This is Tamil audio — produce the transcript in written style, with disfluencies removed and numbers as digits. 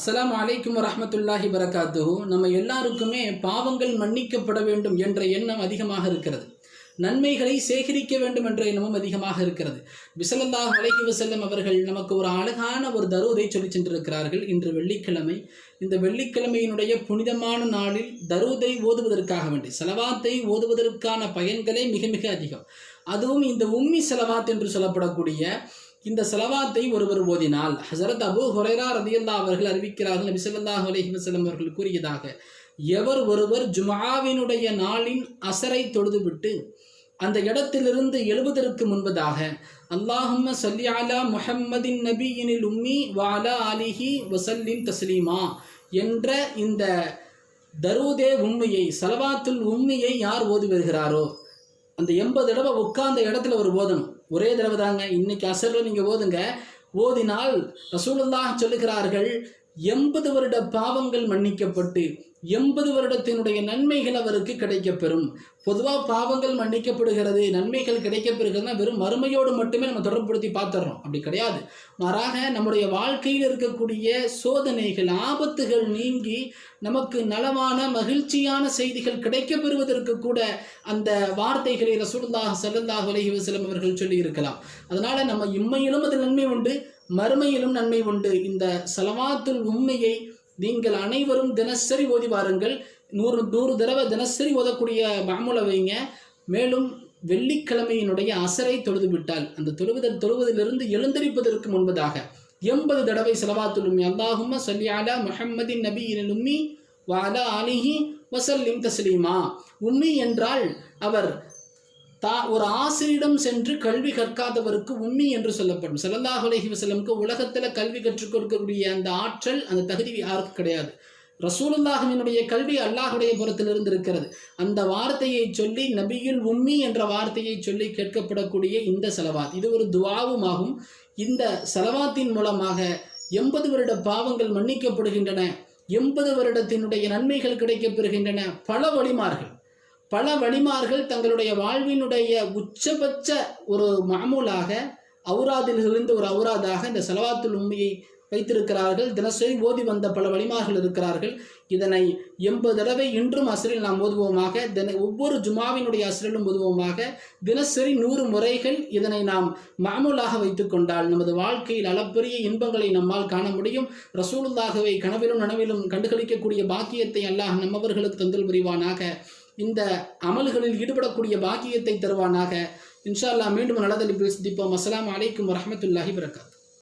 அஸ்ஸலாமு அலைக்கும் வரஹ்மத்துல்லாஹி வரகாத்துஹு. நம்ம எல்லாருக்குமே பாவங்கள் மன்னிக்கப்பட வேண்டும் என்ற எண்ணம் அதிகமாக இருக்கிறது. நன்மைகளை சேகரிக்க வேண்டும் என்ற எண்ணமும் அதிகமாக இருக்கிறது. ஸல்லல்லாஹு அலைஹி வஸல்லம் அவர்கள் நமக்கு ஒரு அழகான ஒரு தரூதை சொல்லி சென்றிருக்கிறார்கள். இன்று வெள்ளிக்கிழமை. இந்த வெள்ளிக்கிழமையினுடைய புனிதமான நாளில் தரூதை ஓதுவதற்காக வேண்டி ஸலவாத்தை ஓதுவதற்கான பயன்களே மிக மிக அதிகம். அதுவும் இந்த உம்மி ஸலவாத் என்று சொல்லப்படக்கூடிய இந்த ஸலவாத்தை ஒருவர் ஓதினால், ஹஸரத் அபூ ஹுரைரா ரலியல்லாஹு அவர்கள் அறிவிக்கிறார்கள், நபி ஸல்லல்லாஹு அலைஹி வஸல்லம் அவர்கள் கூறியதாக, எவர் ஒருவர் ஜும்ஆவினுடைய நாளின் அஸரை தொழுதுவிட்டு அந்த இடத்திலிருந்து எழுவதற்கு முன்பதாக அல்லாஹும்ம ஸல்லி அலா முஹம்மதின் நபியினில் உம்மி வ அலா ஆலிஹி வஸல்லிம் தஸ்லீமா என்ற இந்த தரூதே உம்மியை, ஸலவாத்துல் உம்மியை யார் ஓதி வருகிறாரோ அந்த 80 தடவை உட்கார்ந்த இடத்துல ஒரு ஓதணும். ஒரே தடவை தாங்க. இன்னைக்கு அசர்ல நீங்க ஓதுங்க. ஓதினால் ரசூலுல்லாஹ் சொல்லுகிறார்கள், 80 வருட பாவங்கள் மன்னிக்கப்பட்டு 80 வருடத்தினுடைய நன்மைகள் அவருக்கு கிடைக்கப்பெறும். பொதுவாக பாவங்கள் மன்னிக்கப்படுகிறது, நன்மைகள் கிடைக்கப்பெறுகிறதுனா வெறும் மறுமையோடு மட்டுமே நம்ம தொடர்புபடுத்தி பார்த்துடுறோம். அப்படி கிடையாது. மாறாக நம்முடைய வாழ்க்கையில் இருக்கக்கூடிய சோதனைகள், ஆபத்துகள் நீங்கி நமக்கு நலமான மகிழ்ச்சியான செய்திகள் கிடைக்கப்பெறுவதற்கு கூட அந்த வார்த்தைகளை ரசூலுல்லாஹ் ஸல்லல்லாஹு அலைஹி வஸல்லம் அவர்கள் சொல்லி இருக்கலாம். அதனால நம்ம இம்மையிலும் அது நன்மை உண்டு, மறுமையிலும் நன்மை உண்டு. இந்த ஸலவாத்துல் உம்மியை நீங்கள் அனைவரும் தினசரி ஓதி வாருங்கள். 100 தடவை தினசரி ஓதக்கூடிய மாமூலை வைங்க. மேலும் வெள்ளிக்கிழமையினுடைய அசரை தொழுது விட்டால் அந்த தொழுவதிலிருந்து எழுந்தரிப்பதற்கு முன்பதாக 80 தடவை ஸலவாத்துல் உம்மி, அல்லாஹும்ம ஸல்லி அலா முஹம்மதின் நபியினில் உம்மி வ அலா ஆலிஹி வஸல்லிம் தஸ்லீமா. உம்மி என்றால் அவர் ஒரு ஆசிரியரிடம் சென்று கல்வி கற்காதவருக்கு உம்மி என்று சொல்லப்படும். ஸல்லல்லாஹு அலைஹி வஸல்லம்க்கு உலகத்தில் கல்வி கற்றுக் கொடுக்கக்கூடிய அந்த ஆற்றல், அந்த தகுதி யாருக்கு கிடையாது. ரசூலுல்லாஹினுடைய கல்வி அல்லாஹுடைய புறத்திலிருந்து இருக்கிறது. அந்த வார்த்தையை சொல்லி, நபியுல் உம்மி என்ற வார்த்தையை சொல்லி கேட்கப்படக்கூடிய இந்த ஸலவாத், இது ஒரு துஆவும் ஆகும். இந்த ஸலவாத்தின் மூலமாக 80 வருட பாவங்கள் மன்னிக்கப்படுகின்றன, 80 வருடத்தினுடைய நன்மைகள் கிடைக்கப்பெறுகின்றன. பல வழிமார்கள் தங்களுடைய வாழ்வினுடைய உச்சபட்ச ஒரு மாமூலாக அவுராதிலிருந்து ஒரு அவுராதாக இந்த ஸலவாத்துல் உம்மியை வைத்திருக்கிறார்கள். தினசரி ஓதி வந்த பல வழிமார்கள் இருக்கிறார்கள். இதனை 80 தடவை இன்றும் அஸ்ரில் நாம் ஓதுவோமாக. ஒவ்வொரு ஜுமாவினுடைய அஸ்ரிலும் ஓதுவோமாக. தினசரி 100 முறைகள் இதனை நாம் மாமூலாக வைத்துக் கொண்டால் நமது வாழ்க்கையில் அளப்பரிய இன்பங்களை நம்மால் காண முடியும். ரசூலுல்லாஹ்வை கனவிலும் நனவிலும் கண்டுகளிக்கக்கூடிய பாக்கியத்தை அல்லாஹ் நம்மவர்களுக்கு தந்தல் புரிவானாக. இந்த அமல்களில் ஈடுபடக்கூடிய பாக்கியத்தை தருவானாக. இன்ஷா அல்லாஹ் மீண்டும் நல்லதில் பேசிப்போம். அஸ்ஸலாமு அலைக்கும் வரஹ்மத்துல்லாஹி வரகாத்துஹு.